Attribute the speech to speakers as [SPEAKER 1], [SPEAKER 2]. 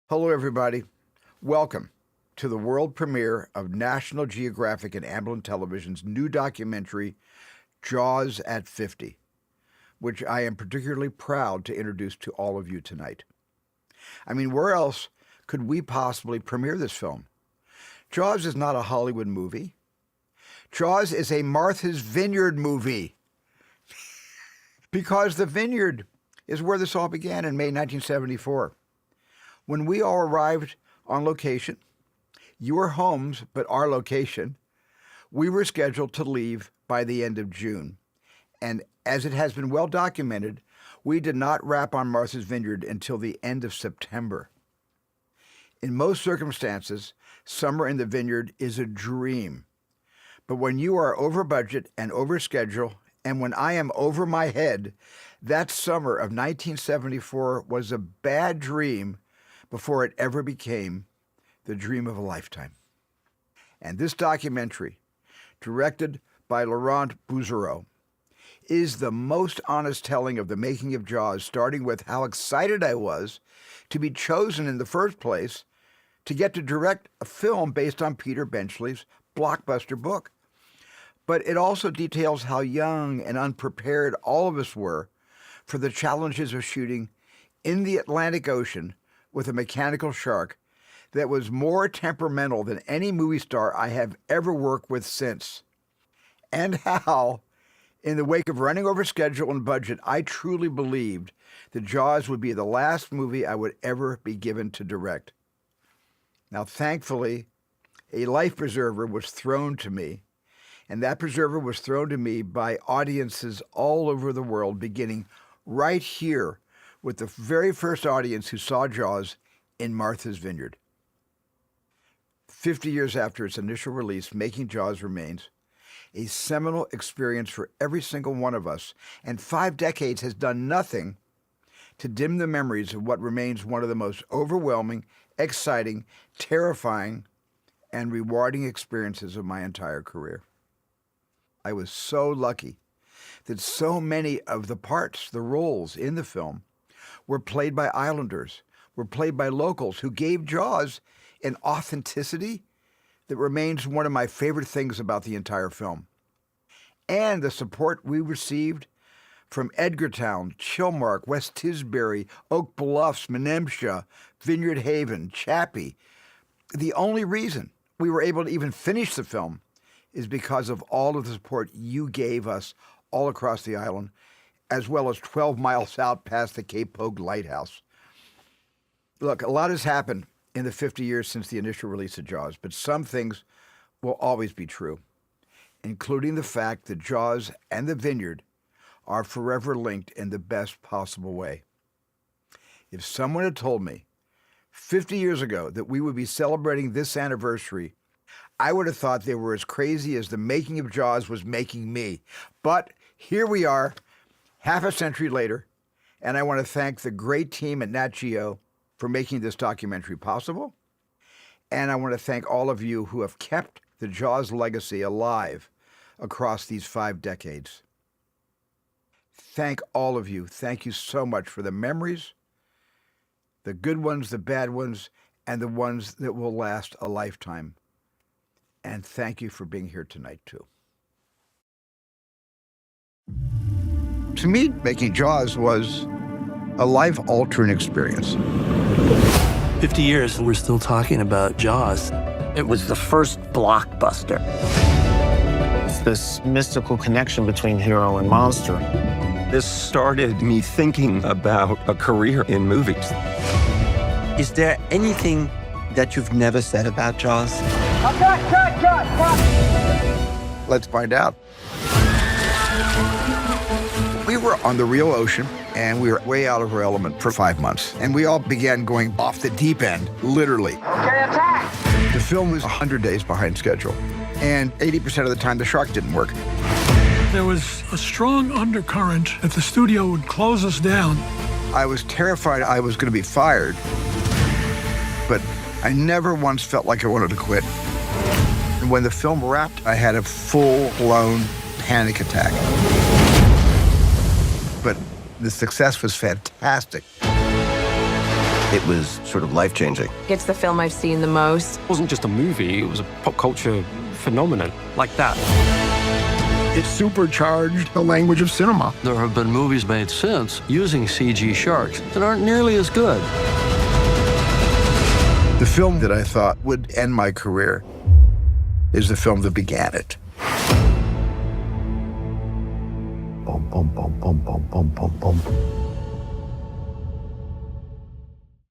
[SPEAKER 1] Hello, everybody. Welcome to the world premiere of National Geographic and Amblin Television's new documentary, Jaws at 50, which I am particularly proud to introduce to all of you tonight. I mean, where else could we possibly premiere this film? Jaws is not a Hollywood movie. Jaws is a Martha's Vineyard movie. Because the vineyard is where this all began in May 1974. When we all arrived on location, your homes, but our location, we were scheduled to leave by the end of June. And as it has been well documented, we did not wrap on Martha's Vineyard until the end of September. In most circumstances, summer in the vineyard is a dream. But when you are over budget and over schedule, and when I am over my head, that summer of 1974 was a bad dream before it ever became the dream of a lifetime. And this documentary, directed by Laurent Bouzereau, is the most honest telling of the making of Jaws, starting with how excited I was to be chosen in the first place to get to direct a film based on Peter Benchley's blockbuster book. But it also details how young and unprepared all of us were for the challenges of shooting in the Atlantic Ocean with a mechanical shark that was more temperamental than any movie star I have ever worked with since. And how, in the wake of running over schedule and budget, I truly believed that Jaws would be the last movie I would ever be given to direct. Now, thankfully, a life preserver was thrown to me, and that preserver was thrown to me by audiences all over the world, beginning right here with the very first audience who saw Jaws in Martha's Vineyard. 50 years after its initial release, Making Jaws remains a seminal experience for every single one of us, and 5 decades has done nothing to dim the memories of what remains one of the most overwhelming, exciting, terrifying, and rewarding experiences of my entire career. I was so lucky that so many of the parts, the roles in the film, were played by islanders, were played by locals who gave Jaws an authenticity that remains one of my favorite things about the entire film. And the support we received from Edgartown, Chilmark, West Tisbury, Oak Bluffs, Menemsha, Vineyard Haven, Chappie. The only reason we were able to even finish the film is because of all of the support you gave us all across the island, as well as 12 miles out past the Cape Pogue Lighthouse. Look, a lot has happened in the 50 years since the initial release of Jaws, but some things will always be true, including the fact that Jaws and the Vineyard are forever linked in the best possible way. If someone had told me 50 years ago that we would be celebrating this anniversary, I would have thought they were as crazy as the making of Jaws was making me. But here we are, half a century later, and I want to thank the great team at Nat Geo for making this documentary possible. And I want to thank all of you who have kept the Jaws legacy alive across these 5 decades. Thank all of you. Thank you so much for the memories, the good ones, the bad ones, and the ones that will last a lifetime. And thank you for being here tonight, too. To me, making Jaws was a life-altering experience.
[SPEAKER 2] 50 years, we're still talking about Jaws.
[SPEAKER 3] It was the first blockbuster.
[SPEAKER 4] It's this mystical connection between hero and monster.
[SPEAKER 5] This started me thinking about a career in movies.
[SPEAKER 6] Is there anything that you've never said about Jaws?
[SPEAKER 1] Cut! Let's find out. We were on the real ocean, and we were way out of our element for 5 months. And we all began going off the deep end, literally. Okay, attack! The film was 100 days behind schedule, and 80% of the time the shark didn't work.
[SPEAKER 7] There was a strong undercurrent that the studio would close us down.
[SPEAKER 1] I was terrified I was going to be fired, but I never once felt like I wanted to quit. And when the film wrapped, I had a full-blown panic attack. But the success was fantastic.
[SPEAKER 5] It was sort of life-changing.
[SPEAKER 8] It's the film I've seen the most.
[SPEAKER 9] It wasn't just a movie, it was a pop culture phenomenon, like that.
[SPEAKER 7] It supercharged the language of cinema.
[SPEAKER 2] There have been movies made since using CG sharks that aren't nearly as good.
[SPEAKER 1] The film that I thought would end my career is the film that began it. Boom, boom, boom, boom, boom, boom, boom, boom.